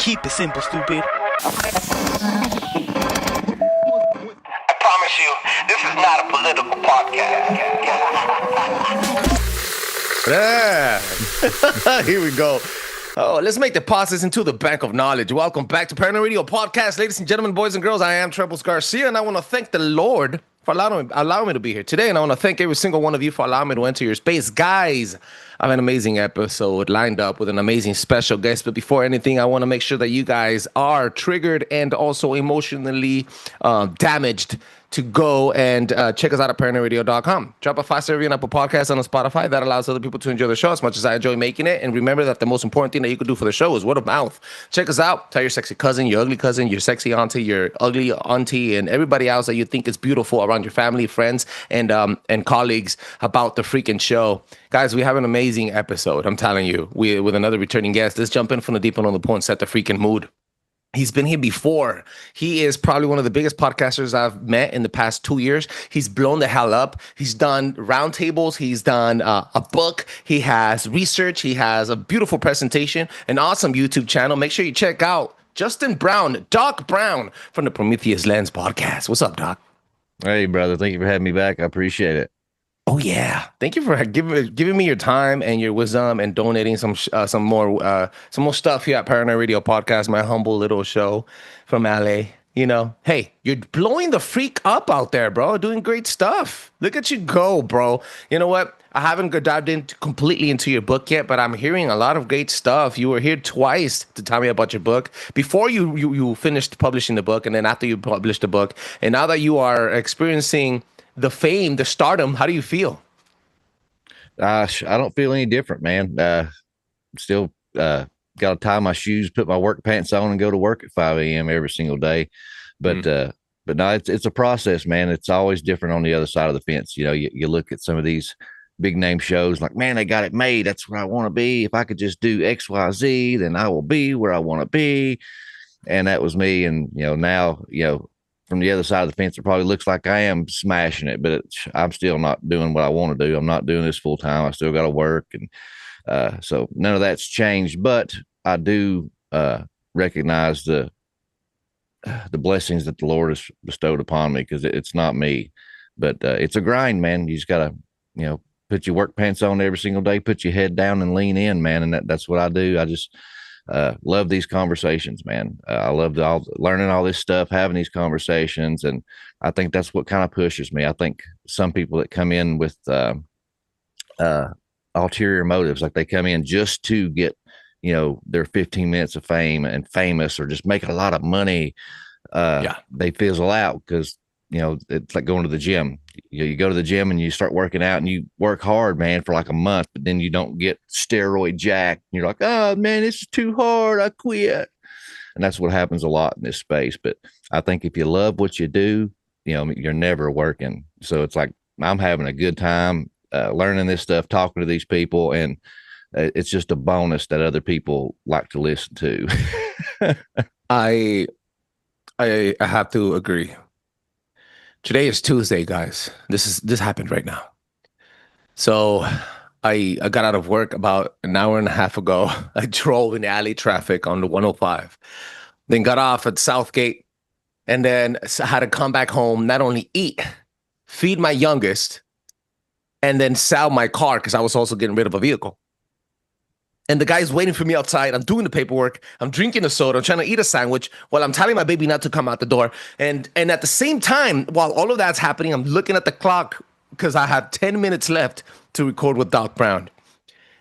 Keep it simple, stupid. I promise you, this is not a political podcast. Yeah. Here we go. Oh, let's make the process into the bank of knowledge. Welcome back to Paranormal Radio Podcast, ladies and gentlemen, boys and girls. I am Trebles Garcia, and I want to thank the Lord for allowing me to be here today. And I want to thank every single one of you for allowing me to enter your space. Guys, I have an amazing episode lined up with an amazing special guest. But before anything, I want to make sure that you guys are triggered and also emotionally damaged to go and check us out at paranormalradio.com. Drop a 5-star review on Apple Podcasts on Spotify. That allows other people to enjoy the show as much as I enjoy making it. And remember that the most important thing that you can do for the show is word of mouth. Check us out. Tell your sexy cousin, your ugly cousin, your sexy auntie, your ugly auntie, and everybody else that you think is beautiful around your family, friends, and colleagues about the freaking show. Guys, we have an amazing episode. I'm telling you, with another returning guest. Let's jump in from the deep end on the point, set the freaking mood. He's been here before. He is probably one of the biggest podcasters I've met in the past 2 years. He's blown the hell up. He's done roundtables. He's done a book. He has research. He has a beautiful presentation, an awesome YouTube channel. Make sure you check out Justin Brown, Doc Brown from the Prometheus Lens podcast. What's up, Doc? Hey, brother. Thank you for having me back. I appreciate it. Oh yeah, thank you for giving me your time and your wisdom and donating some more stuff here at Paranormal Radio Podcast, my humble little show from LA. You know, hey, you're blowing the freak up out there, bro. Doing great stuff. Look at you go, bro. You know what? I haven't dived completely into your book yet, but I'm hearing a lot of great stuff. You were here twice to tell me about your book before you finished publishing the book, and then after you published the book, and now that you are experiencing the fame, the stardom, how do you feel? I don't feel any different, man. Still got to tie my shoes, put my work pants on, and go to work at 5 a.m. every single day. But no, it's a process, man. It's always different on the other side of the fence. You know, you look at some of these big name shows, like, man, they got it made. That's where I want to be. If I could just do X, Y, Z, then I will be where I want to be. And that was me. And now from the other side of the fence, it probably looks like I am smashing it, but I'm still not doing what I want to do. I'm not doing this full time. I still got to work. And so none of that's changed, but I do recognize the blessings that the Lord has bestowed upon me, because it's not me, but it's a grind, man. You just got to, put your work pants on every single day, put your head down and lean in, man. And that's what I do. I just love these conversations, man. I love learning all this stuff, having these conversations. And I think that's what kind of pushes me. I think some people that come in with ulterior motives, like they come in just to get, their 15 minutes of fame and famous, or just making a lot of money. They fizzle out, because, it's like going to the gym. You go to the gym and you start working out and you work hard, man, for like a month, but then you don't get steroid jacked. And you're like, oh man, this is too hard. I quit. And that's what happens a lot in this space. But I think if you love what you do, you're never working. So it's like, I'm having a good time learning this stuff, talking to these people, and it's just a bonus that other people like to listen to. I have to agree. Today is Tuesday, guys. This happened right now. So I got out of work about an hour and a half ago. I drove in the alley traffic on the 105, then got off at Southgate, and then had to come back home, not only eat, feed my youngest, and then sell my car, because I was also getting rid of a vehicle. And the guy's waiting for me outside. I'm doing the paperwork. I'm drinking a soda. I'm trying to eat a sandwich while I'm telling my baby not to come out the door. And at the same time, while all of that's happening, I'm looking at the clock, because I have 10 minutes left to record with Doc Brown.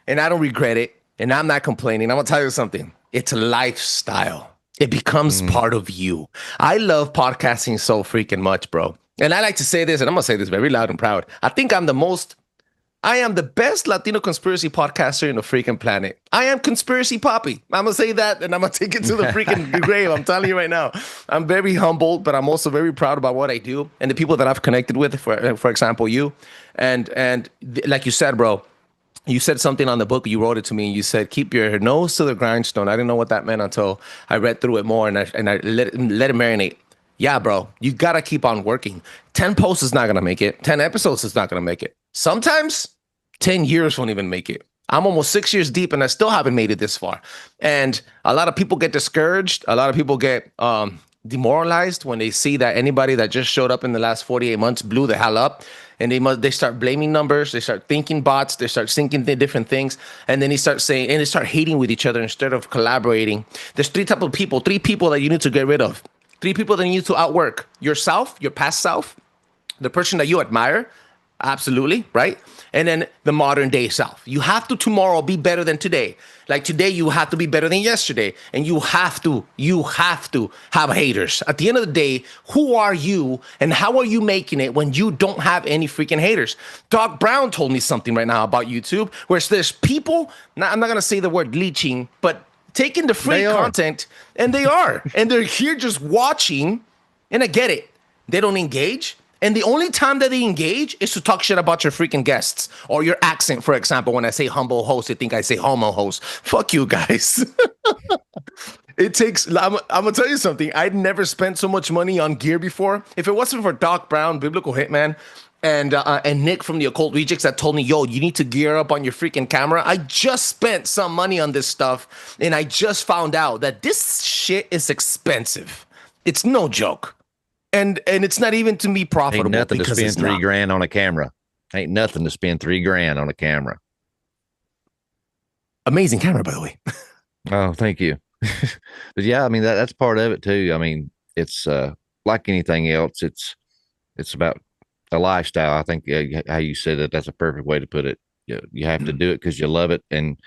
And I don't regret it. And I'm not complaining. I'm going to tell you something. It's a lifestyle. It becomes part of you. I love podcasting so freaking much, bro. And I like to say this, and I'm going to say this very loud and proud. I am the best Latino conspiracy podcaster in the freaking planet. I am Conspiracy Poppy. I'm going to say that, and I'm going to take it to the freaking grave. I'm telling you right now. I'm very humbled, but I'm also very proud about what I do and the people that I've connected with, for example, you. And like you said, bro, you said something on the book. You wrote it to me, and you said, keep your nose to the grindstone. I didn't know what that meant until I read through it more, and I let it marinate. Yeah, bro, you got to keep on working. 10 posts is not going to make it. 10 episodes is not going to make it. Sometimes 10 years won't even make it. I'm almost 6 years deep and I still haven't made it this far. And a lot of people get discouraged. A lot of people get demoralized when they see that anybody that just showed up in the last 48 months blew the hell up. And they start blaming numbers. They start thinking bots. They start thinking different things. And then they start hating with each other instead of collaborating. There's three people that you need to get rid of. Three people that you need to outwork: yourself, your past self, the person that you admire, absolutely, right? And then the modern day self. You have to tomorrow be better than today. Like today, you have to be better than yesterday. And you have to have haters. At the end of the day, who are you and how are you making it when you don't have any freaking haters? Doc Brown told me something right now about YouTube, where there's people, I'm not going to say the word leeching, but taking the free content, and they're here just watching. And I get it. They don't engage. And the only time that they engage is to talk shit about your freaking guests or your accent, for example. When I say humble host, they think I say homo host. Fuck you guys. It takes, I'm going to tell you something. I'd never spent so much money on gear before. If it wasn't for Doc Brown, Biblical Hitman, and Nick from the Occult Rejects that told me, yo, you need to gear up on your freaking camera. I just spent some money on this stuff, and I just found out that this shit is expensive. It's no joke. And it's not even to me profitable. Ain't nothing to spend $3,000 on a camera. Ain't nothing to spend $3,000 on a camera. Amazing camera, by the way. Oh, thank you. But yeah, I mean that's part of it too. I mean, it's like anything else. It's about a lifestyle. I think how you said it, that's a perfect way to put it. You have to do it because you love it and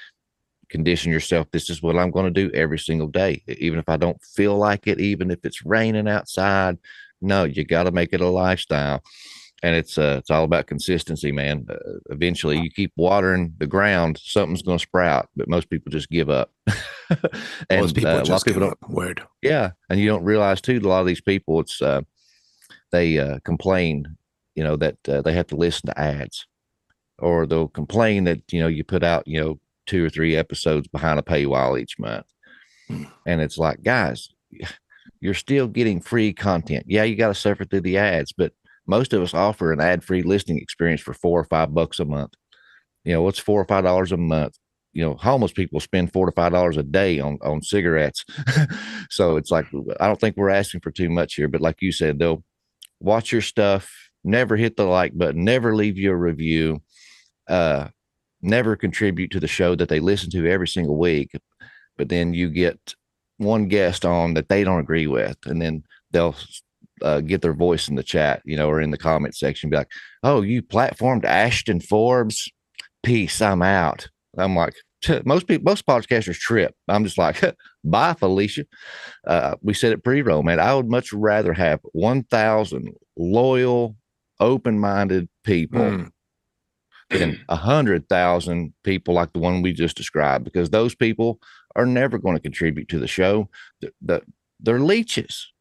condition yourself. This is what I'm going to do every single day, even if I don't feel like it, even if it's raining outside. No, you got to make it a lifestyle, and it's all about consistency, man. Eventually, you keep watering the ground, something's going to sprout. But most people just give up. And most people a lot of people don't. Word. Yeah, and you don't realize too. A lot of these people, it's they complain, that they have to listen to ads, or they'll complain that you put out 2 or 3 episodes behind a paywall each month, and it's like, guys, you're still getting free content. Yeah, you got to suffer through the ads, but most of us offer an ad-free listening experience for $4 or $5 a month. What's $4 or $5 a month? Homeless people spend $4 to $5 a day on cigarettes. So it's like, I don't think we're asking for too much here, but like you said, they'll watch your stuff, never hit the like button, never leave you a review, never contribute to the show that they listen to every single week. But then you get one guest on that they don't agree with, and then they'll get their voice in the chat, or in the comment section, be like, oh, you platformed Ashton Forbes, peace, I'm out. I'm like, most podcasters trip. I'm just like, bye, Felicia. We said it pre-roll, man. I would much rather have 1,000 loyal, open-minded people than 100,000 people like the one we just described, because those people are never going to contribute to the show. They're leeches.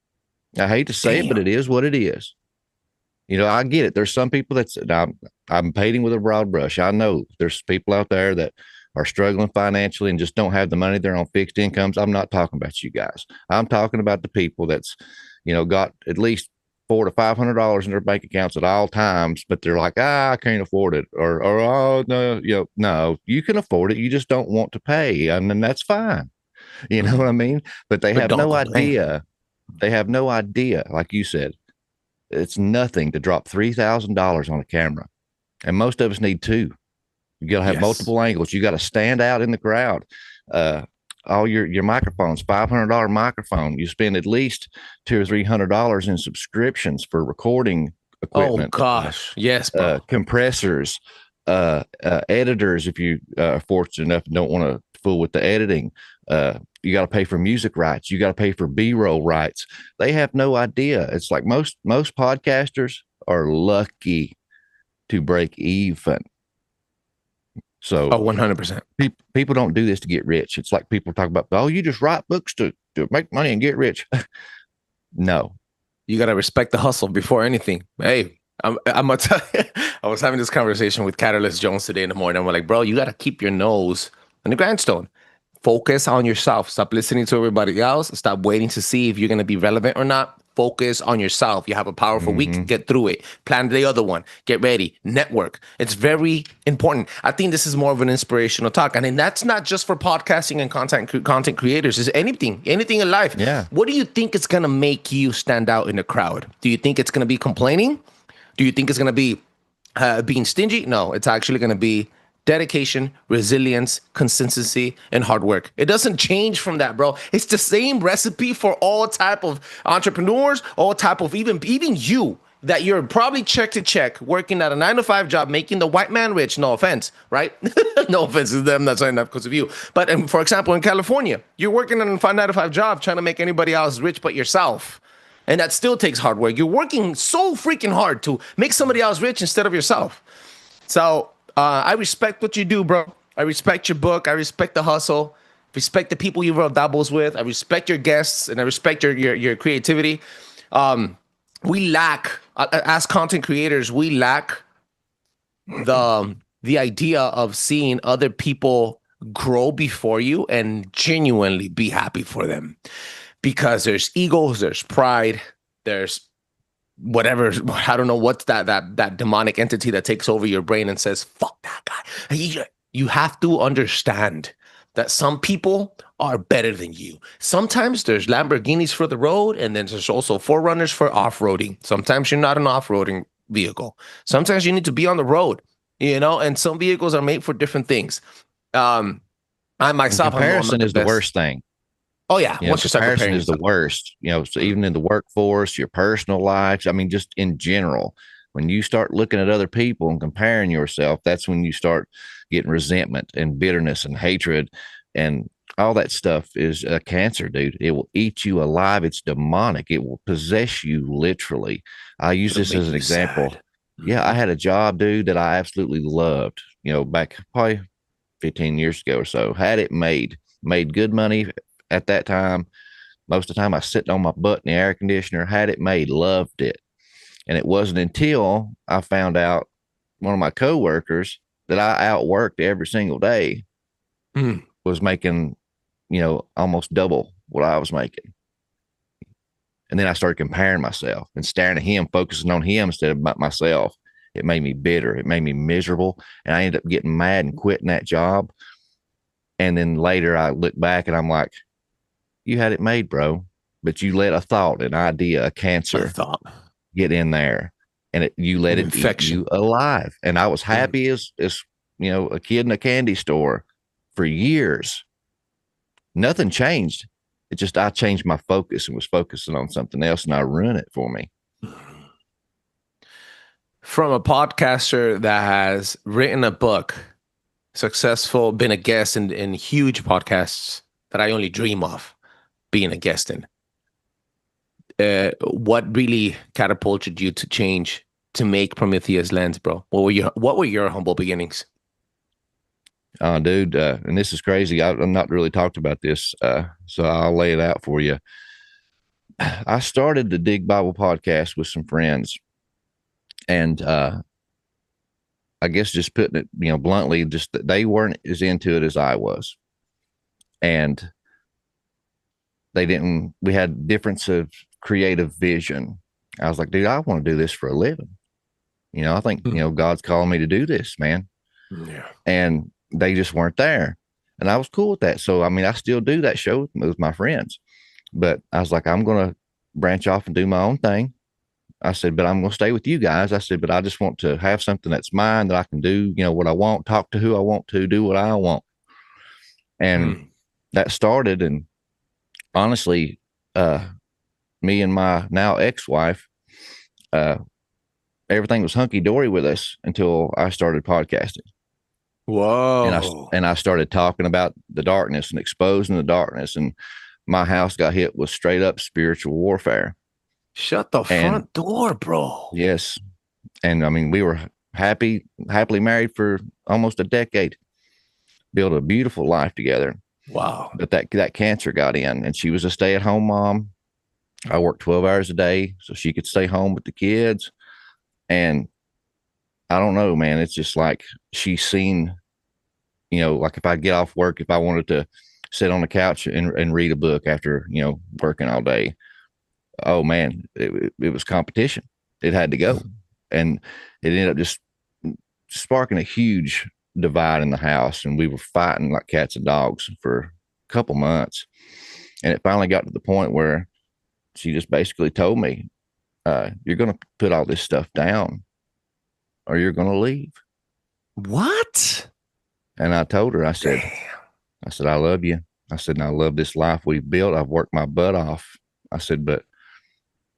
I hate to say it, but it is what it is. I get it. There's some people I'm painting with a broad brush. I know there's people out there that are struggling financially and just don't have the money. They're on fixed incomes. I'm not talking about you guys. I'm talking about the people that's, got at least $400 to $500 in their bank accounts at all times, but they're like, I can't afford it, or oh no, no, you can afford it. You just don't want to pay, and then that's fine. You know what I mean? But they have no idea. They have no idea. Like you said, it's nothing to drop $3,000 on a camera, and most of us need 2. You got to have multiple angles. You got to stand out in the crowd. All your microphones, $500 microphone. You spend at least $200 or $300 in subscriptions for recording equipment. Oh gosh, yes, bro. Compressors, editors. If you are fortunate enough and don't want to fool with the editing, you got to pay for music rights. You got to pay for B-roll rights. They have no idea. It's like most podcasters are lucky to break even. So 100%. People don't do this to get rich. It's like people talk about, oh, you just write books to make money and get rich. No. You got to respect the hustle before anything. Hey, I'm going to tell you, I was having this conversation with Catalyst Jones today in the morning. I'm like, bro, you got to keep your nose on the grindstone. Focus on yourself. Stop listening to everybody else. Stop waiting to see if you're going to be relevant or not. focus on yourself. You have a powerful week, get through it. Plan the other one, get ready, network. It's very important. I think this is more of an inspirational talk. And then that's not just for podcasting and content creators. It's anything in life. Yeah. What do you think is going to make you stand out in the crowd? Do you think it's going to be complaining? Do you think it's going to be being stingy? No, it's actually going to be dedication, resilience, consistency, and hard work. It doesn't change from that, bro. It's the same recipe for all type of entrepreneurs, all type of even you that you're probably check to check working at a 9-to-5 job, making the white man rich. No offense, right? No offense to them. I'm not saying that because of you. But for example, in California, you're working on a 9-to-5 job trying to make anybody else rich but yourself. And that still takes hard work. You're working so freaking hard to make somebody else rich instead of yourself. So I respect what you do, bro. I respect your book. I respect the hustle. Respect the people you wrote doubles with. I respect your guests, and I respect your creativity. We lack, as content creators, we lack the idea of seeing other people grow before you and genuinely be happy for them. Because there's egos, there's pride, there's whatever, I don't know what's that demonic entity that takes over your brain and says, fuck that guy. You have to understand that some people are better than you. Sometimes there's Lamborghinis for the road, and then there's also Forerunners for off-roading. Sometimes you're not an off-roading vehicle. Sometimes you need to be on the road, and some vehicles are made for different things. I myself, comparison is the worst thing. Oh yeah, once you start comparison comparing is the worst. So even in the workforce, your personal lives, I mean, just in general, when you start looking at other people and comparing yourself, that's when you start getting resentment and bitterness and hatred, and all that stuff is a cancer, dude. It will eat you alive. It's demonic. It will possess you literally. I use this as an example. Yeah, I had a job, dude, that I absolutely loved. Back probably 15 years ago or so. Had it made good money. At that time, most of the time I was sitting on my butt in the air conditioner, had it made, loved it. And it wasn't until I found out one of my coworkers that I outworked every single day was making, almost double what I was making. And then I started comparing myself and staring at him, focusing on him instead of myself. It made me bitter. It made me miserable. And I ended up getting mad and quitting that job. And then later I look back and I'm like, you had it made, bro, but you let a thought, an idea, a cancer get in there, and you let it eat you alive. And I was happy as a kid in a candy store for years. Nothing changed. It just, I changed my focus and was focusing on something else, and I ruined it for me. From a podcaster that has written a book, successful, been a guest in huge podcasts that I only dream of being a guest in. What really catapulted you to change to make Prometheus Lens, bro? What were your humble beginnings? Dude, and this is crazy. I'm not really talked about this, so I'll lay it out for you. I started the Dig Bible podcast with some friends, and I guess just putting it, bluntly, just that they weren't as into it as I was, and we had difference of creative vision. I was like, dude, I want to do this for a living. I think, God's calling me to do this, man. Yeah. And they just weren't there. And I was cool with that. So, I still do that show with my friends, but I was like, I'm going to branch off and do my own thing. I said, but I'm going to stay with you guys. I said, but I just want to have something that's mine that I can do, what I want, talk to who I want to, do what I want. And that started, and honestly, me and my now ex-wife, everything was hunky-dory with us until I started podcasting. Whoa. And I started talking about the darkness and exposing the darkness, and my house got hit with straight up spiritual warfare. Shut the front door, bro. Yes. And we were happily married for almost a decade, built a beautiful life together. Wow. But that cancer got in, and she was a stay-at-home mom. I worked 12 hours a day so she could stay home with the kids. And I don't know, man, it's just like she's seen, like if I get off work, if I wanted to sit on the couch and read a book after, working all day, oh man, it was competition. It had to go. And it ended up just sparking a huge divide in the house. And we were fighting like cats and dogs for a couple months. And it finally got to the point where she just basically told me, you're going to put all this stuff down or you're going to leave. What? And I told her, I Damn. said, I love you. I said, and I love this life we've built. I've worked my butt off. I said, but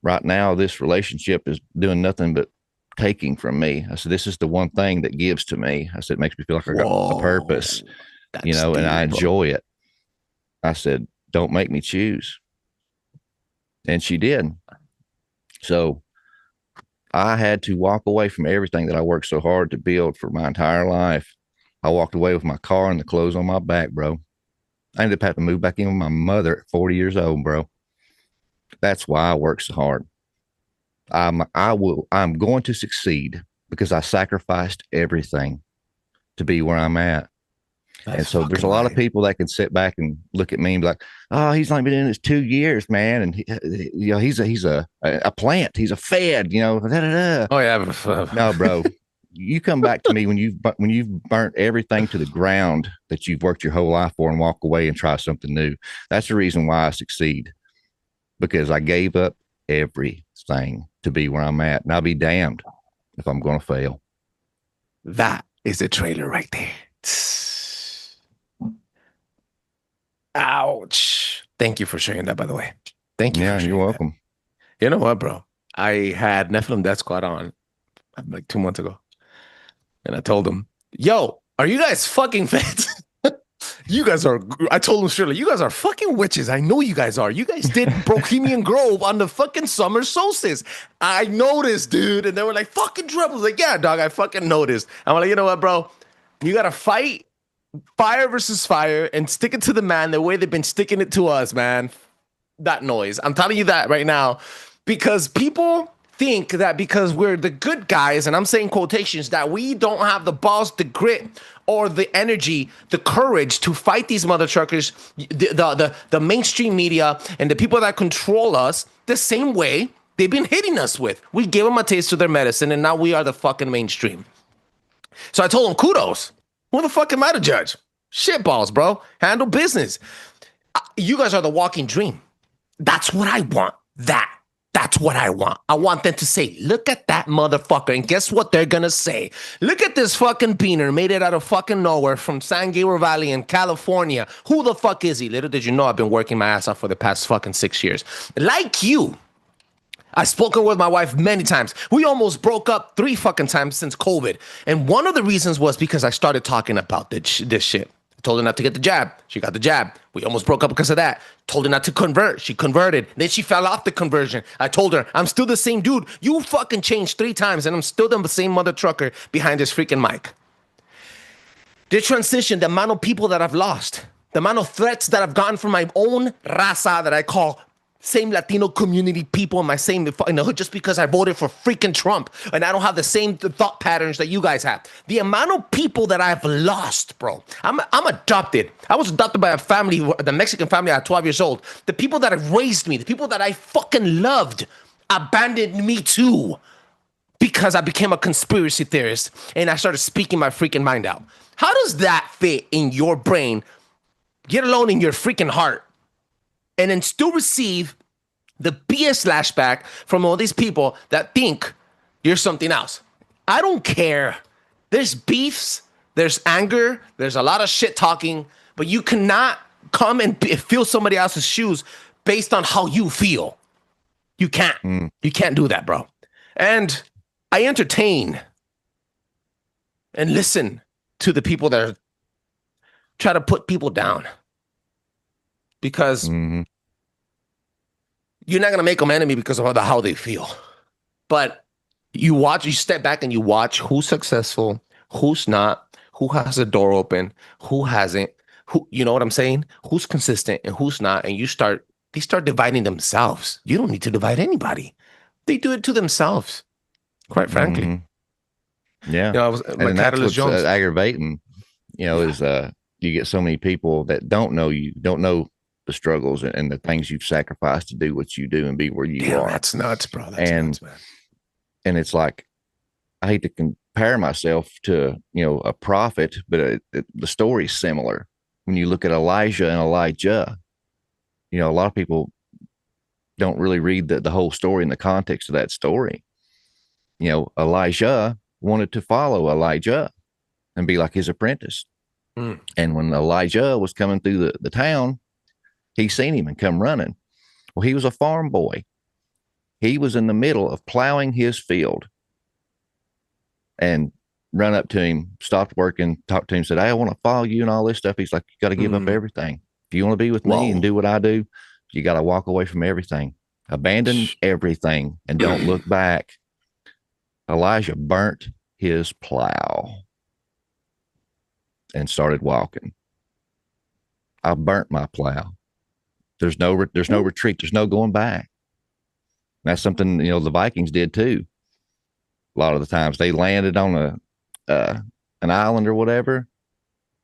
right now this relationship is doing nothing but taking from me. I said, this is the one thing that gives to me. I said, it makes me feel like I got a purpose, you know, and I enjoy it. I said, don't make me choose. And she did. So I had to walk away from everything that I worked so hard to build for my entire life. I walked away with my car and the clothes on my back, bro. I ended up having to move back in with my mother at 40 years old, bro. That's why I work so hard. I'm going to succeed because I sacrificed everything to be where I'm at. And so there's a lot of people that can sit back and look at me and be like, oh, he's only been in this 2 years, man. And you know, he's a plant. He's a fed, you know. Oh yeah. No, bro. You come back to me when you've burnt everything to the ground that you've worked your whole life for and walk away and try something new. That's the reason why I succeed, because I gave up everything to be where I'm at. And I'll be damned if I'm going to fail. That is a trailer right there. Ouch. Thank you for sharing that, by the way. Thank you. Yeah, you're welcome. That. You know what, bro? I had Nephilim Death Squad on like 2 months ago. And I told them, yo, are you guys fucking feds? You guys are, I told them surely, you guys are fucking witches. I know you guys are. You guys did Bohemian Grove on the fucking summer solstice. I noticed, dude. And they were like, fucking Trebles. Like, yeah, dog, I fucking noticed. I'm like, you know what, bro? You got to fight fire versus fire and stick it to the man the way they've been sticking it to us, man. That noise. I'm telling you that right now because people think that because we're the good guys, and I'm saying quotations, that we don't have the balls, the grit, or the energy, the courage to fight these mother truckers, the mainstream media, and the people that control us the same way they've been hitting us with. We gave them a taste of their medicine, and now we are the fucking mainstream. So I told them, kudos. Who the fuck am I to judge? Shitballs, bro. Handle business. You guys are the walking dream. That's what I want. That's what I want. I want them to say, look at that motherfucker. And guess what they're going to say? Look at this fucking beaner made it out of fucking nowhere from San Gabriel Valley in California. Who the fuck is he? Little did you know I've been working my ass off for the past fucking 6 years. Like you, I've spoken with my wife many times. We almost broke up 3 fucking times since COVID. And one of the reasons was because I started talking about this shit. I told her not to get the jab. She got the jab. We almost broke up because of that. Told her not to convert. She converted. Then she fell off the conversion. I told her, I'm still the same dude. You fucking changed 3 times and I'm still the same mother trucker behind this freaking mic. The transition, the amount of people that I've lost, the amount of threats that I've gotten from my own raza that I call same Latino community people in my same in the hood just because I voted for freaking Trump and I don't have the same thought patterns that you guys have. The amount of people that I've lost, bro. I'm adopted. I was adopted by a family, the Mexican family at 12 years old. The people that have raised me, the people that I fucking loved, abandoned me too because I became a conspiracy theorist and I started speaking my freaking mind out. How does that fit in your brain, get alone in your freaking heart? And then still receive the BS lashback from all these people that think you're something else. I don't care. There's beefs, there's anger, there's a lot of shit talking, but you cannot come and feel somebody else's shoes based on how you feel. You can't. You can't do that, bro. And I entertain and listen to the people that try to put people down. Because you're not going to make them enemy because of how they feel. But you step back and you watch who's successful, who's not, who has a door open, who hasn't, who, you know what I'm saying? Who's consistent and who's not. And they start dividing themselves. You don't need to divide anybody. They do it to themselves, quite frankly. Yeah. You know, and that's what's aggravating, you know, is you get so many people that don't know you, don't know the struggles and the things you've sacrificed to do what you do and be where you Damn, are. that's nuts, bro. That's nuts, man. And it's like, I hate to compare myself to, a prophet, but the story's similar. When you look at Elijah and Elijah, a lot of people don't really read the whole story in the context of that story. Elijah wanted to follow Elijah and be like his apprentice. Mm. And when Elijah was coming through the town, he seen him and come running. Well, he was a farm boy. He was in the middle of plowing his field and run up to him, stopped working, talked to him, said, "Hey, I want to follow you," and all this stuff. He's like, "You got to give up everything. If you want to be with me and do what I do, you got to walk away from everything. Abandon everything and don't look back." Elijah burnt his plow and started walking. I burnt my plow. There's no retreat. There's no going back. That's something, the Vikings did too. A lot of the times they landed on an island or whatever.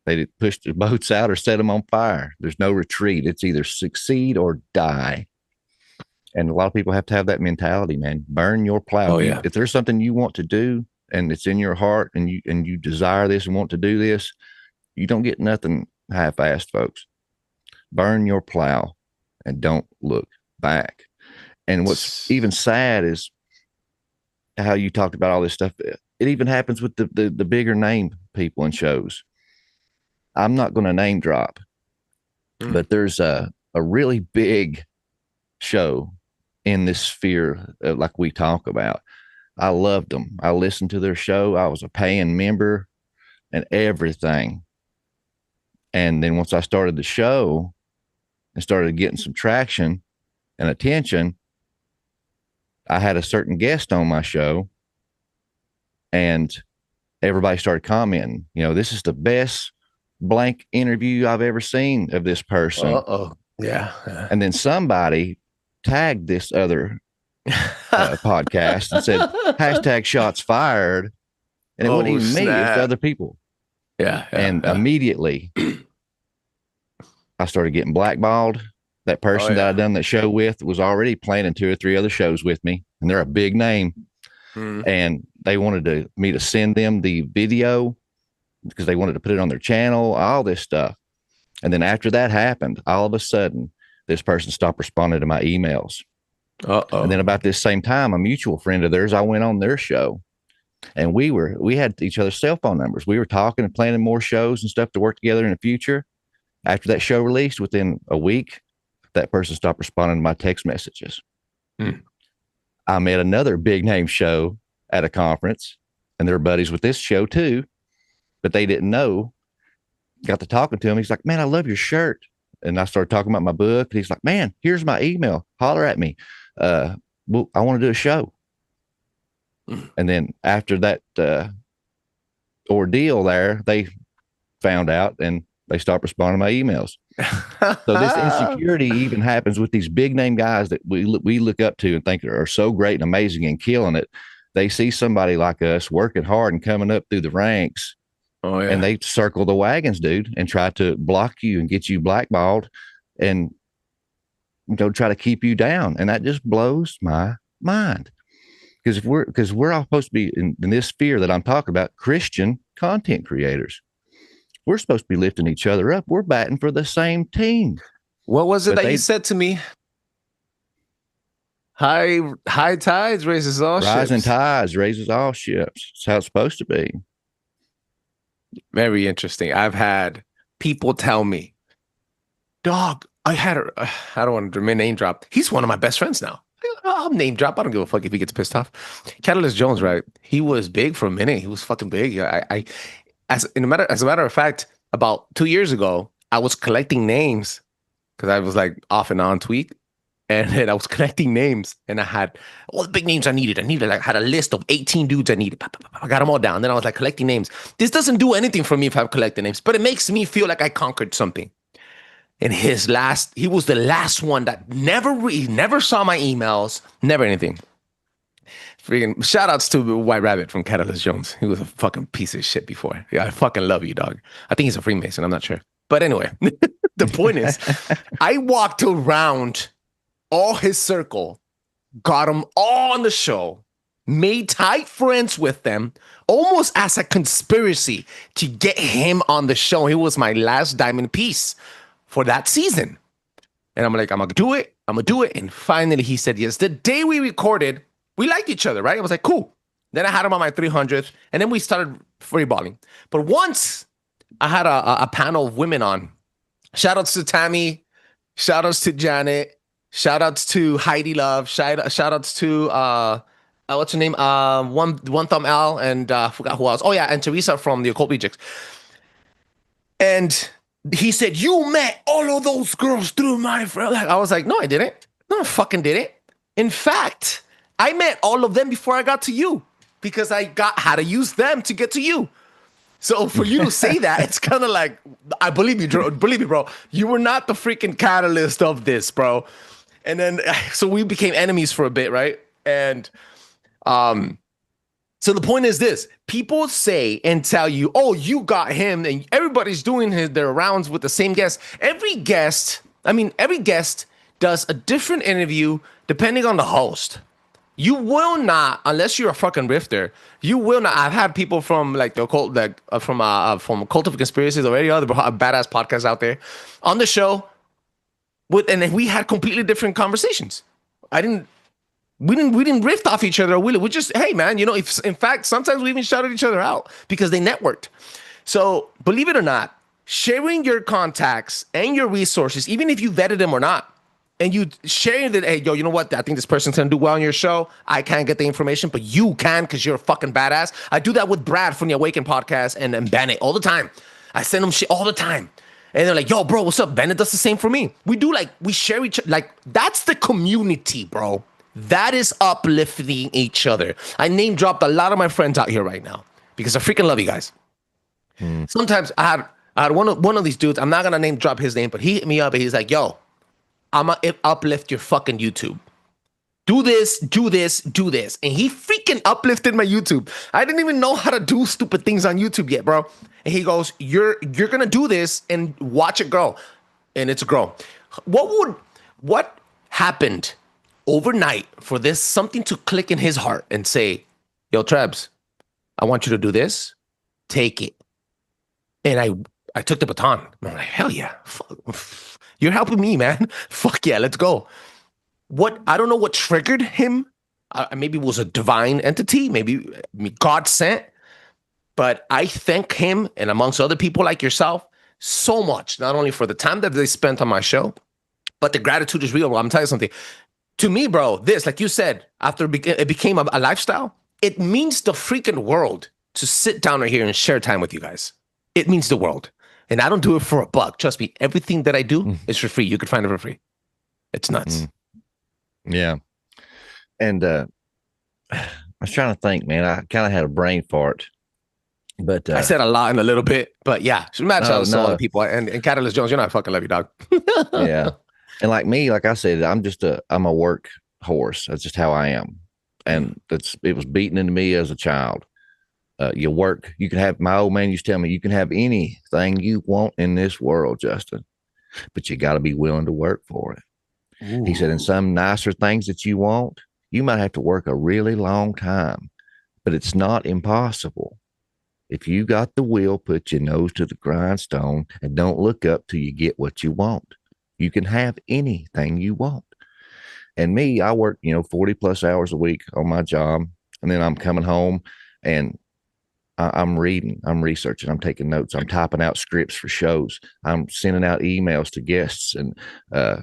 They pushed their boats out or set them on fire. There's no retreat. It's either succeed or die. And a lot of people have to have that mentality, man. Burn your plow. If there's something you want to do and it's in your heart and you desire this and want to do this, you don't get nothing half-assed, folks. Burn your plow and don't look back. And what's even sad is how you talked about all this stuff. It even happens with the bigger name people and shows. I'm not going to name drop, but there's a really big show in this sphere like we talk about. I loved them. I listened to their show. I was a paying member and everything. And then once I started the show and started getting some traction and attention, I had a certain guest on my show and everybody started commenting, "This is the best blank interview I've ever seen of this person." Yeah. And then somebody tagged this other podcast and said #shots fired. And it wasn't even me, it's other people. And immediately I started getting blackballed. That person that I'd done that show with was already planning 2 or 3 other shows with me, and they're a big name. And they wanted me to send them the video because they wanted to put it on their channel, all this stuff. And then after that happened, all of a sudden, this person stopped responding to my emails. And then about this same time, a mutual friend of theirs, I went on their show, and we had each other's cell phone numbers. We were talking and planning more shows and stuff to work together in the future. After that show released, within a week, that person stopped responding to my text messages. I met another big name show at a conference, and they're buddies with this show too, but they didn't know. Got to talking to him. He's like, "Man, I love your shirt." And I started talking about my book, and he's like, "Man, here's my email. Holler at me. Well, I want to do a show." And then after that ordeal there, they found out and they stopped responding to my emails. So this insecurity even happens with these big name guys that we look up to and think are so great and amazing and killing it. They see somebody like us working hard and coming up through the ranks. And they circle the wagons, dude, and try to block you and get you blackballed and try to keep you down. And that just blows my mind. Because we're all supposed to be in this sphere that I'm talking about, Christian content creators. We're supposed to be lifting each other up. We're batting for the same team. What was it that you said to me? High tides raises all ships. Rising tides raises all ships. That's how it's supposed to be. Very interesting. I've had people tell me, "Dog, I don't want to name drop. He's one of my best friends now." I'll name drop. I don't give a fuck if he gets pissed off. Catalyst Jones, right? He was big for a minute. He was fucking big. As a matter of fact, about 2 years ago, I was collecting names because I was like off and on tweak. And then I was collecting names, and I had all the big names I needed. I had a list of 18 dudes I needed. I got them all down. Then I was like collecting names. This doesn't do anything for me if I'm collecting names, but it makes me feel like I conquered something. And he was the last one that never saw my emails, never anything. Freaking shout outs to White Rabbit from Catalyst Jones. He was a fucking piece of shit before. Yeah, I fucking love you, dog. I think he's a Freemason. I'm not sure. But anyway, the point is, I walked around all his circle, got them all on the show, made tight friends with them, almost as a conspiracy to get him on the show. He was my last diamond piece for that season. And I'm like, I'm going to do it. I'm going to do it. And finally he said yes. The day we recorded, we liked each other, right? I was like, cool. Then I had him on my 300th, and then we started free balling. But once I had a panel of women on. Shout outs to Tammy. Shout outs to Janet. Shout outs to Heidi Love. Shout outs to what's her name? One Thumb Al, and forgot who else. Oh yeah, and Teresa from the Occult Rejects. And he said, "You met all of those girls through my friend." I was like, "No, I didn't. No, I fucking didn't. In fact, I met all of them before I got to you because I got how to use them to get to you." So for you to say that, it's kind of like, I believe you, bro. You were not the freaking catalyst of this, bro. And then, so we became enemies for a bit, right? And so the point is this: people say and tell you, "Oh, you got him," and everybody's doing their rounds with the same guest. Every guest does a different interview depending on the host. You will not, unless you're a fucking rifter, you will not. I've had people from like the occult, from Cult of Conspiracies or any other badass podcasts out there on the show, and we had completely different conversations. We didn't riff off each other. We just, hey man, you know, in fact, sometimes we even shouted each other out because they networked. So believe it or not, sharing your contacts and your resources, even if you vetted them or not, and you sharing that, hey, yo, you know what? I think this person's gonna do well on your show. I can't get the information, but you can because you're a fucking badass. I do that with Brad from the Awaken podcast and Bennett all the time. I send them shit all the time. And they're like, yo, bro, what's up? Bennett does the same for me. We share each other. Like, that's the community, bro. That is uplifting each other. I name dropped a lot of my friends out here right now because I freaking love you guys. Sometimes I had one of these dudes, I'm not gonna name drop his name, but he hit me up and he's like, yo, I'm gonna uplift your fucking YouTube. Do this. And he freaking uplifted my YouTube. I didn't even know how to do stupid things on YouTube yet, bro. And he goes, you're gonna do this and watch it grow. And it's grown. What happened overnight for this something to click in his heart and say, yo, Trebs, I want you to do this. Take it. And I took the baton. I'm like, hell yeah. You're helping me, man. Fuck yeah, let's go. I don't know what triggered him. Maybe it was a divine entity. Maybe God sent. But I thank him and amongst other people like yourself so much, not only for the time that they spent on my show, but the gratitude is real. Well, I'm telling you something. To me, bro, this, like you said, after it became a lifestyle, it means the freaking world to sit down right here and share time with you guys. It means the world. And I don't do it for a buck. Trust me, everything that I do is for free. You can find it for free. It's nuts. Yeah. And I was trying to think, man. I kind of had a brain fart. But I said a lot in a little bit. But yeah, match out to other people. And Catalyst Jones, you're not fucking love you, dog. Yeah. And like me, like I said, I'm a work horse. That's just how I am. And it was beaten into me as a child. You work, you can have, my old man used to tell me, you can have anything you want in this world, Justin, but you got to be willing to work for it. Ooh. He said, and some nicer things that you want, you might have to work a really long time, but it's not impossible. If you got the will, put your nose to the grindstone and don't look up till you get what you want. You can have anything you want. And me, I work, 40 plus hours a week on my job. And then I'm coming home and I'm reading, I'm researching, I'm taking notes, I'm typing out scripts for shows, I'm sending out emails to guests and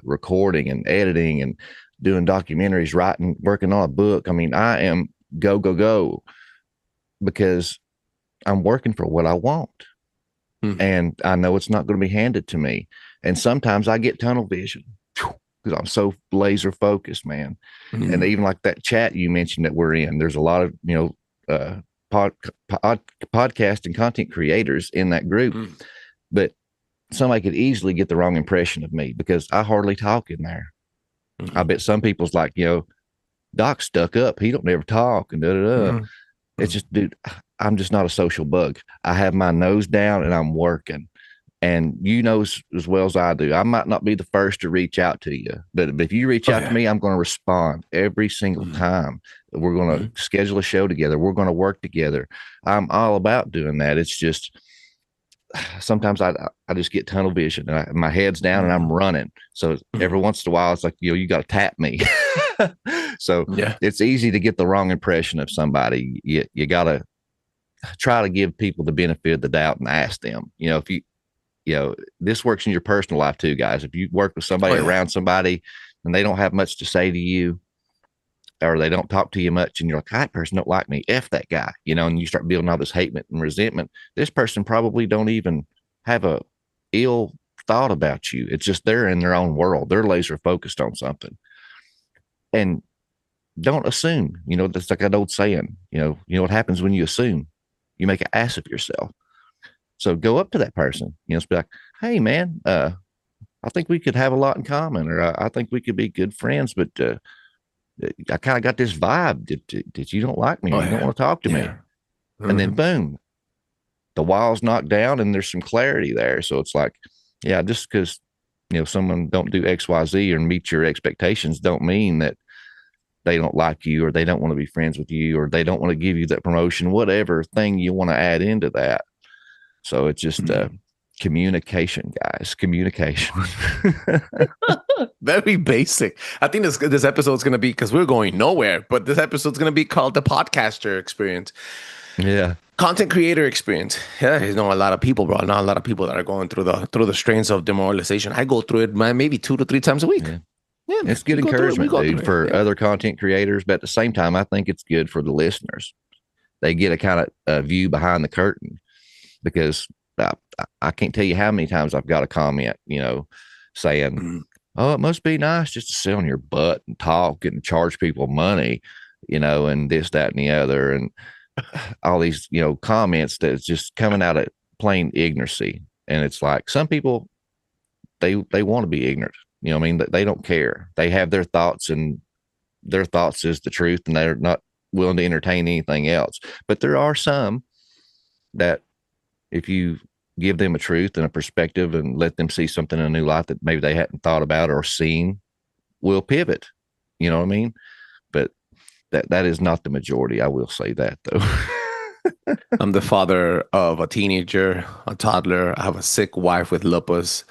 recording and editing and doing documentaries, writing, working on a book. I mean, I am go because I'm working for what I want. And I know it's not going to be handed to me. And sometimes I get tunnel vision because I'm so laser focused, man. And even like that chat you mentioned that we're in, there's a lot of, podcast and content creators in that group, but somebody could easily get the wrong impression of me because I hardly talk in there. I bet some people's like, Doc's stuck up. He don't never talk and It's just, dude, I'm just not a social bug. I have my nose down and I'm working. And you know as well as I do, I might not be the first to reach out to you, but if you reach out to me, I'm going to respond every single time. We're going to schedule a show together. We're going to work together. I'm all about doing that. It's just sometimes I just get tunnel vision and my head's down and I'm running. So every once in a while, it's like, you got to tap me. So it's easy to get the wrong impression of somebody. You got to try to give people the benefit of the doubt and ask them, if this works in your personal life too, guys. If you work with somebody around somebody and they don't have much to say to you, or they don't talk to you much, and you're like, that person don't like me, F that guy, and you start building all this hate and resentment. This person probably don't even have a ill thought about you. It's just they're in their own world. They're laser focused on something. And don't assume, that's like that old saying, what happens when you assume? You make an ass of yourself. So go up to that person, be like, hey man, I think we could have a lot in common, or I think we could be good friends, but I kind of got this vibe that you don't like me, or you don't want to talk to me. And then boom, the wall's knocked down and there's some clarity there. So it's like, just because, someone don't do X, Y, Z or meet your expectations don't mean that they don't like you, or they don't want to be friends with you, or they don't want to give you that promotion, whatever thing you want to add into that. So it's just communication, guys. Communication. Very basic. I think this episode's going to be, because we're going nowhere, but this episode's going to be called the podcaster experience. Yeah. Content creator experience. Yeah, a lot of people, bro. Not a lot of people that are going through the strains of demoralization. I go through it, maybe 2 to 3 times a week. Yeah, it's good encouragement, dude, for other content creators. But at the same time, I think it's good for the listeners. They get a kind of view behind the curtain, because I can't tell you how many times I've got a comment, saying, oh, it must be nice just to sit on your butt and talk and charge people money, and this, that, and the other. And all these, comments that's just coming out of plain ignorancy. And it's like, some people, they want to be ignorant. They don't care. They have their thoughts, and their thoughts is the truth, and they're not willing to entertain anything else. But there are some that, if you give them a truth and a perspective and let them see something in a new light that maybe they hadn't thought about or seen, will pivot. You know what I mean? But that is not the majority. I will say that, though. I'm the father of a teenager, a toddler. I have a sick wife with lupus.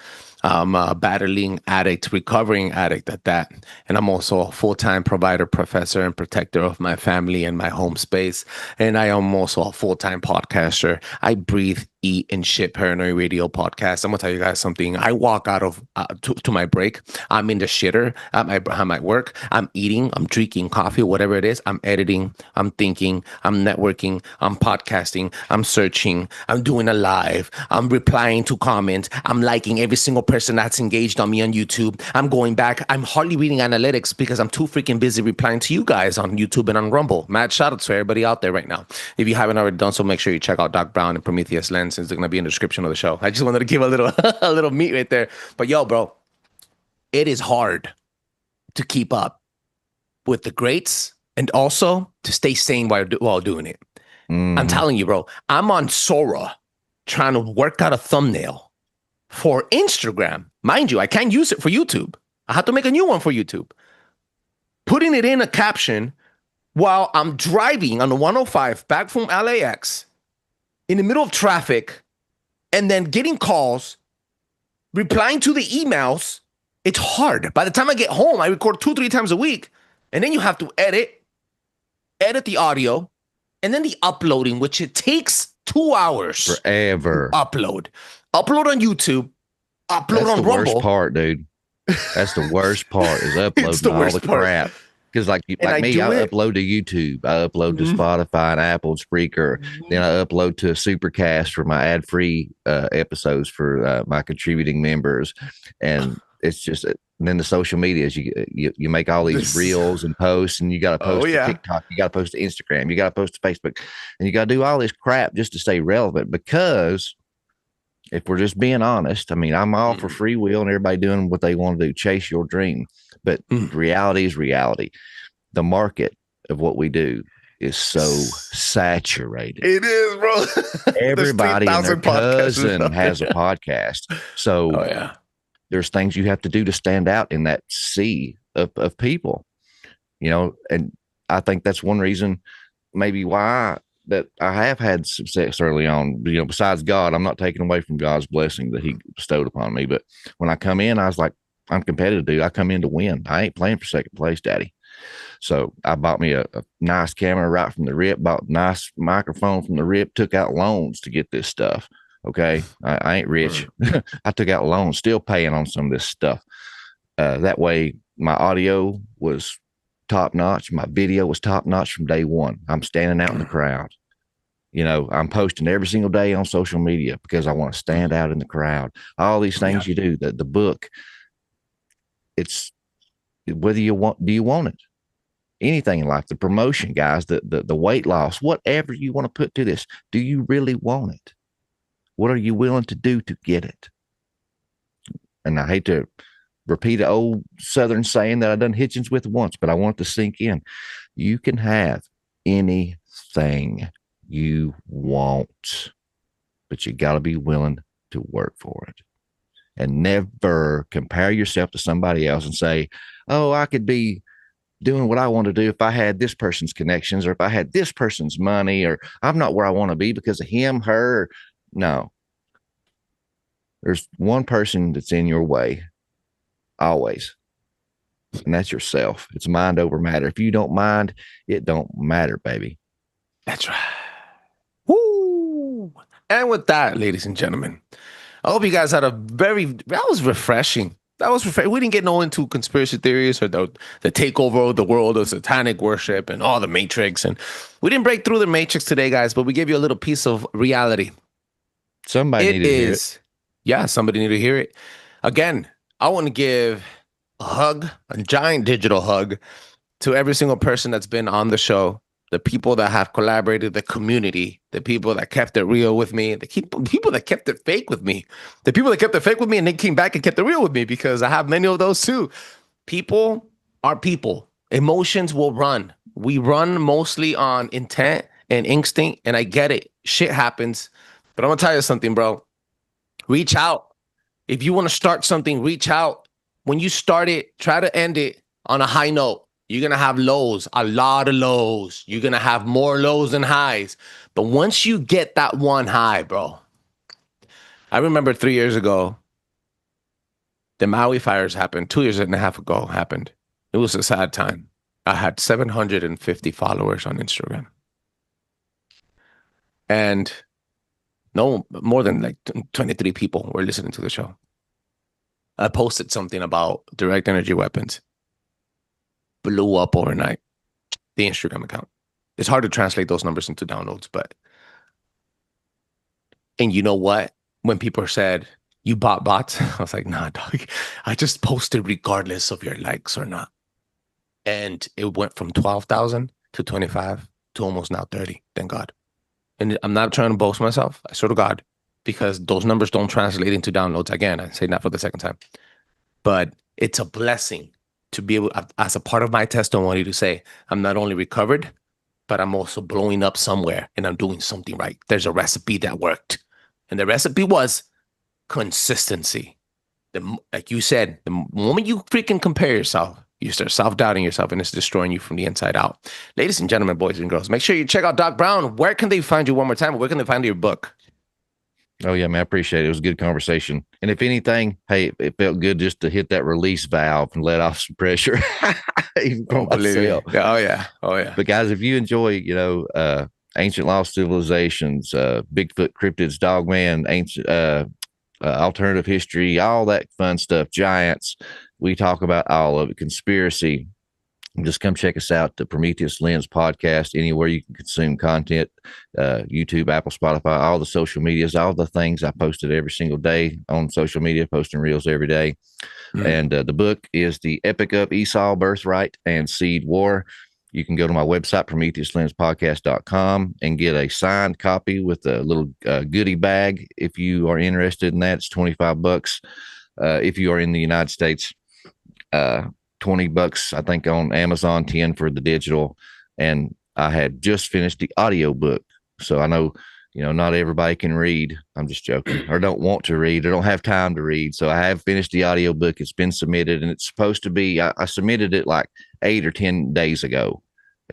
I'm a battling addict, recovering addict at that. And I'm also a full-time provider, professor, and protector of my family and my home space. And I am also a full-time podcaster. I breathe, eat, and shit Paranoid Radio podcast. I'm going to tell you guys something. I walk out of to my break. I'm in the shitter at my work. I'm eating, I'm drinking coffee, whatever it is. I'm editing, I'm thinking, I'm networking, I'm podcasting, I'm searching, I'm doing a live, I'm replying to comments, I'm liking every single person that's engaged on me on YouTube. I'm going back. I'm hardly reading analytics because I'm too freaking busy replying to you guys on YouTube and on Rumble. Mad shout outs to everybody out there right now. If you haven't already done so, make sure you check out Doc Brown and Prometheus Lens, since they're going to be in the description of the show. I just wanted to give a little meat right there. But yo, bro, it is hard to keep up with the greats and also to stay sane while doing it. I'm telling you, bro, I'm on Sora trying to work out a thumbnail for Instagram. Mind you, I can't use it for YouTube. I have to make a new one for YouTube. Putting it in a caption while I'm driving on the 105 back from LAX in the middle of traffic, and then getting calls, replying to the emails. It's hard. By the time I get home, I record 2-3 times a week, and then you have to edit the audio, and then the uploading, which it takes 2 hours. Forever. Upload on YouTube, upload on Rumble. That's the worst part, dude. That's the worst part, is uploading all the crap. Because like me, I upload to YouTube, I upload to Spotify and Apple and Spreaker. Then I upload to Supercast for my ad-free episodes for my contributing members. And it's just, and then the social medias, you make all these reels and posts, and you got to post to TikTok, you got to post to Instagram, you got to post to Facebook, and you got to do all this crap just to stay relevant. Because if we're just being honest, I mean, I'm all for free will and everybody doing what they want to do, chase your dream. But reality is reality. The market of what we do is so saturated. It is, bro. Everybody and their 3,000 podcasters cousin out has a there. podcast. So Oh yeah. there's things you have to do to stand out in that sea of people, and I think that's one reason maybe why that I have had success early on. Besides God, I'm not taking away from God's blessing that he bestowed upon me. But when I come in, I was like, I'm competitive, dude. I come in to win. I ain't playing for second place, daddy. So I bought me a nice camera right from the rip, bought a nice microphone from the rip, took out loans to get this stuff. Okay. I ain't rich. I took out loans, still paying on some of this stuff. That way my audio was top notch. My video was top notch from day one. I'm standing out in the crowd. I'm posting every single day on social media because I want to stand out in the crowd. All these things you do, the book, it's whether do you want it? Anything in life, the promotion, guys, the weight loss, whatever you want to put to this, do you really want it? What are you willing to do to get it? And I hate to repeat an old Southern saying that I done Hitchens with once, but I want it to sink in. You can have anything you want, but you got to be willing to work for it. And never compare yourself to somebody else and say, oh, I could be doing what I want to do if I had this person's connections, or if I had this person's money, or I'm not where I want to be because of him, her. No. There's one person that's in your way always, and that's yourself. It's mind over matter. If you don't mind, it don't matter, baby. That's right. Woo! And with that, ladies and gentlemen, I hope you guys had that was refreshing. We didn't get into conspiracy theories or the takeover of the world of satanic worship and all the matrix. And we didn't break through the matrix today, guys, but we gave you a little piece of reality. Somebody needed to hear it. Yeah, somebody needed to hear it. Again, I want to give a hug, a giant digital hug, to every single person that's been on the show, the people that have collaborated, the community, the people that kept it real with me, the people that kept it fake with me, the people that kept it fake with me and then came back and kept it real with me, because I have many of those too. People are people. Emotions will run. We run mostly on intent and instinct, and I get it. Shit happens. But I'm going to tell you something, bro. Reach out. If you want to start something, reach out. When you start it, try to end it on a high note. You're going to have lows, a lot of lows. You're going to have more lows than highs. But once you get that one high, bro, I remember 3 years ago, the Maui fires happened. 2.5 years ago happened. It was a sad time. I had 750 followers on Instagram. And no more than like 23 people were listening to the show. I posted something about direct energy weapons. Blew up overnight, the Instagram account. It's hard to translate those numbers into downloads, and you know what? When people said, you bought bots, I was like, nah, dog. I just posted regardless of your likes or not. And it went from 12,000 to 25 to almost now 30, thank God. And I'm not trying to boast myself, I swear to God, because those numbers don't translate into downloads. Again, I say that for the second time. But it's a blessing to be able, as a part of my testimony, to say, I'm not only recovered, but I'm also blowing up somewhere and I'm doing something right. There's a recipe that worked. And the recipe was consistency. Like you said, the moment you freaking compare yourself, you start self-doubting yourself, and it's destroying you from the inside out. Ladies and gentlemen, boys and girls, make sure you check out Doc Brown. Where can they find you one more time? Where can they find your book? Oh, yeah, man, I appreciate it. It was a good conversation. And if anything, hey, it felt good just to hit that release valve and let off some pressure. Even from myself. Oh, yeah. But guys, if you enjoy, ancient lost civilizations, Bigfoot, cryptids, Dogman, ancient alternative history, all that fun stuff, giants, we talk about all of it, conspiracy, just come check us out, the Prometheus Lens podcast, anywhere you can consume content, YouTube, Apple, Spotify, all the social medias, all the things I posted every single day on social media, posting reels every day. And the book is The Epic of Esau, Birthright and Seed War. You can go to my website, PrometheusLensPodcast.com, and get a signed copy with a little goodie bag. If you are interested in that, it's $25. If you are in the United States, $20, I think, on Amazon, 10 for the digital. And I had just finished the audiobook. So I know, not everybody can read. I'm just joking, or don't want to read, or don't have time to read. So I have finished the audiobook. It's been submitted, and it's supposed to be, I submitted it like 8 or 10 days ago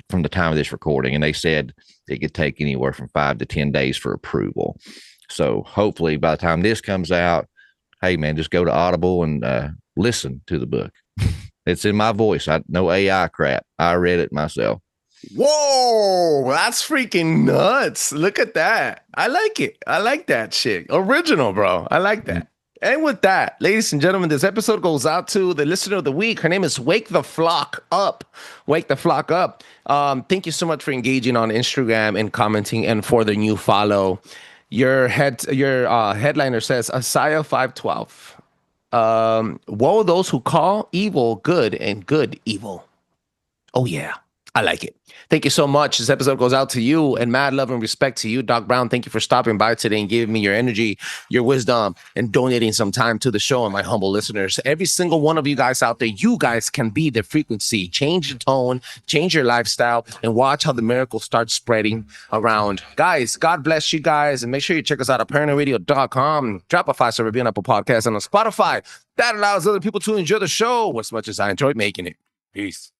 from the time of this recording. And they said it could take anywhere from 5 to 10 days for approval. So hopefully by the time this comes out, hey man, just go to Audible and listen to the book. It's in my voice. No AI crap. I read it myself. Whoa, that's freaking nuts. Look at that. I like it. I like that shit. Original, bro. I like that. And with that, ladies and gentlemen, this episode goes out to the listener of the week. Her name is Wake the Flock Up. Wake the Flock Up. Thank you so much for engaging on Instagram and commenting and for the new follow. Your headliner says Isaiah 5:12. Woe those who call evil good and good evil. Oh yeah, I like it. Thank you so much. This episode goes out to you, and mad love and respect to you, Doc Brown. Thank you for stopping by today and giving me your energy, your wisdom, and donating some time to the show and my humble listeners. Every single one of you guys out there, you guys can be the frequency. Change your tone, change your lifestyle, and watch how the miracle starts spreading around. Guys, God bless you guys, and make sure you check us out at paranoidradio.com. Drop a 5-star review on Apple Podcasts and on Spotify. That allows other people to enjoy the show as much as I enjoyed making it. Peace.